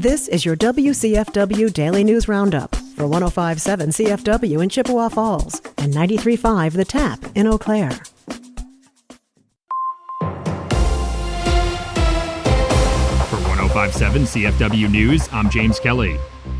This is your WCFW Daily News Roundup for 105.7 CFW in Chippewa Falls and 93.5 The Tap in Eau Claire. For 105.7 CFW News, I'm James Kelly.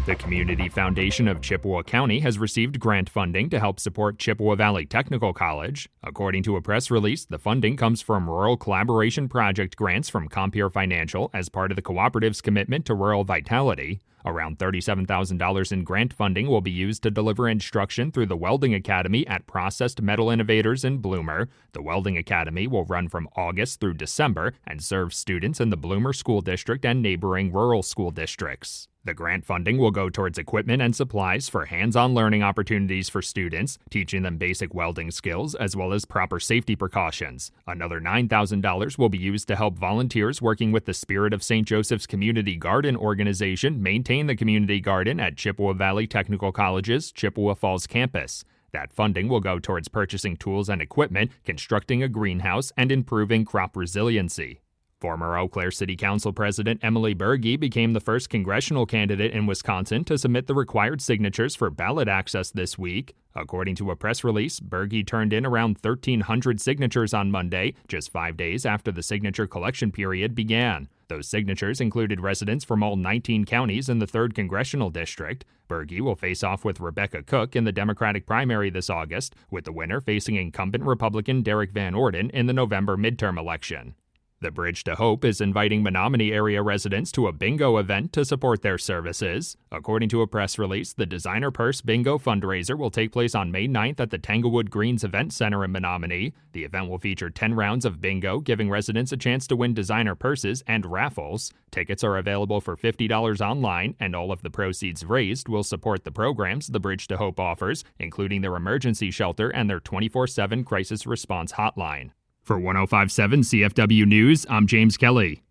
The Community Foundation of Chippewa County has received grant funding to help support Chippewa Valley Technical College. According to a press release, the funding comes from Rural Collaboration Project grants from Compeer Financial as part of the cooperative's commitment to rural vitality. Around $37,000 in grant funding will be used to deliver instruction through the Welding Academy at Processed Metal Innovators in Bloomer. The Welding Academy will run from August through December and serve students in the Bloomer School District and neighboring rural school districts. The grant funding will go towards equipment and supplies for hands-on learning opportunities for students, teaching them basic welding skills as well as proper safety precautions. Another $9,000 will be used to help volunteers working with the Spirit of St. Joseph's Community Garden organization maintain the community garden at Chippewa Valley Technical College's Chippewa Falls campus. That funding will go towards purchasing tools and equipment, constructing a greenhouse, and improving crop resiliency. Former Eau Claire City Council President Emily Berge became the first congressional candidate in Wisconsin to submit the required signatures for ballot access this week. According to a press release, Berge turned in around 1,300 signatures on Monday, just 5 days after the signature collection period began. Those signatures included residents from all 19 counties in the 3rd Congressional District. Berge will face off with Rebecca Cook in the Democratic primary this August, with the winner facing incumbent Republican Derek Van Orden in the November midterm election. The Bridge to Hope is inviting Menominee area residents to a bingo event to support their services. According to a press release, the Designer Purse Bingo fundraiser will take place on May 9th at the Tanglewood Greens Event Center in Menominee. The event will feature 10 rounds of bingo, giving residents a chance to win designer purses and raffles. Tickets are available for $50 online, and all of the proceeds raised will support the programs the Bridge to Hope offers, including their emergency shelter and their 24/7 crisis response hotline. For 105.7 CFW News, I'm James Kelly.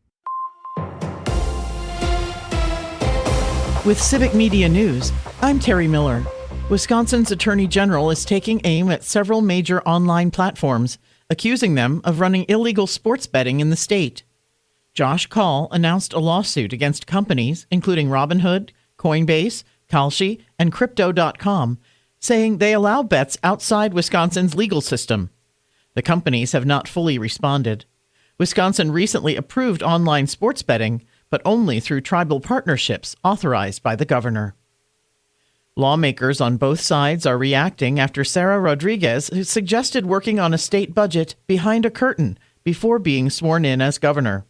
With Civic Media News, I'm Terry Miller. Wisconsin's Attorney General is taking aim at several major online platforms, accusing them of running illegal sports betting in the state. Josh Call announced a lawsuit against companies including Robinhood, Coinbase, Kalshi, and Crypto.com, saying they allow bets outside Wisconsin's legal system. The companies have not fully responded. Wisconsin recently approved online sports betting, but only through tribal partnerships authorized by the governor. Lawmakers on both sides are reacting after Sarah Rodriguez suggested working on a state budget behind a curtain before being sworn in as governor.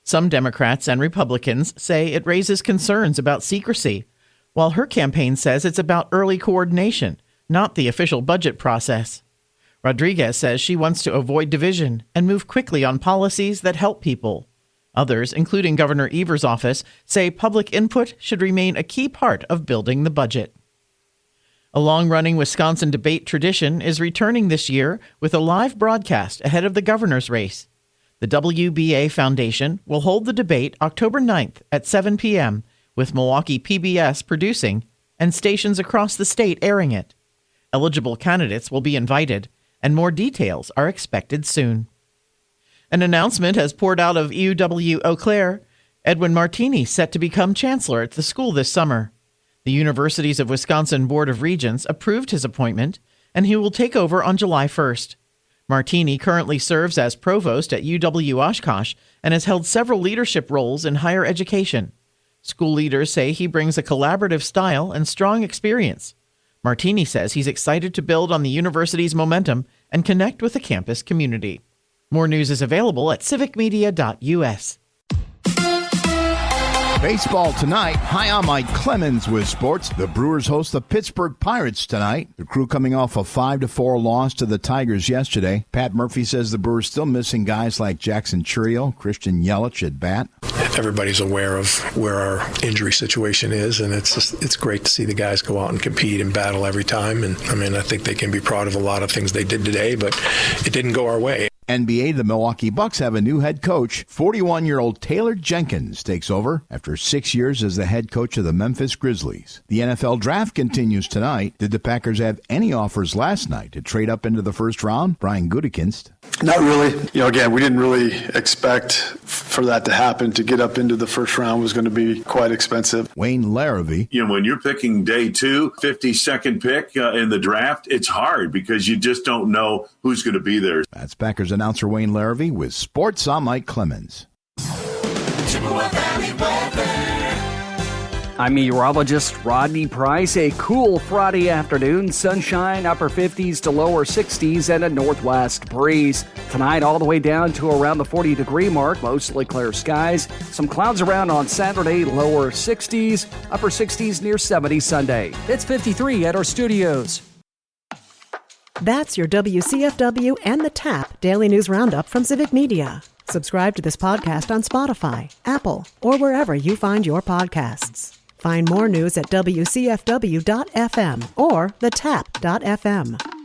Some Democrats and Republicans say it raises concerns about secrecy, while her campaign says it's about early coordination, not the official budget process. Rodriguez says she wants to avoid division and move quickly on policies that help people. Others, including Governor Evers' office, say public input should remain a key part of building the budget. A long-running Wisconsin debate tradition is returning this year with a live broadcast ahead of the governor's race. The WBA Foundation will hold the debate October 9th at 7 p.m., with Milwaukee PBS producing and stations across the state airing it. Eligible candidates will be invited, and more details are expected soon. An announcement has poured out of UW Eau Claire. Edwin Martini set to become chancellor at the school this summer. The Universities of Wisconsin Board of Regents approved his appointment, and he will take over on July 1st. Martini currently serves as provost at UW Oshkosh and has held several leadership roles in higher education. School leaders say he brings a collaborative style and strong experience. Martini says he's excited to build on the university's momentum and connect with the campus community. More news is available at civicmedia.us. Baseball tonight. Hi, I'm Mike Clemens with sports. The Brewers host the Pittsburgh Pirates tonight. The Crew coming off a 5-4 loss to the Tigers yesterday. Pat Murphy says the Brewers still missing guys like Jackson Chourio, Christian Yelich at bat. Everybody's aware of where our injury situation is, and it's great to see the guys go out and compete and battle every time. And I think they can be proud of a lot of things they did today, but it didn't go our way. NBA, the Milwaukee Bucks have a new head coach. 41-year-old Taylor Jenkins takes over after 6 years as the head coach of the Memphis Grizzlies. The NFL draft continues tonight. Did the Packers have any offers last night to trade up into the first round? Brian Gutekunst. Not really. Again, we didn't really expect for that to happen. To get up into the first round was going to be quite expensive. Wayne Larrivee. When you're picking day 2, 52nd pick in the draft, it's hard because you just don't know who's going to be there. That's Packers announcer Wayne Larrivee with sports. I'm Mike Clemens. Chippewa Valley weather. I'm meteorologist Rodney Price. A cool Friday afternoon, sunshine, upper 50s to lower 60s, and a northwest breeze. Tonight, all the way down to around the 40-degree mark, mostly clear skies. Some clouds around on Saturday, lower 60s, upper 60s near 70 Sunday. It's 53 at our studios. That's your WCFW and the TAP Daily News Roundup from Civic Media. Subscribe to this podcast on Spotify, Apple, or wherever you find your podcasts. Find more news at WCFW.FM or thetap.fm.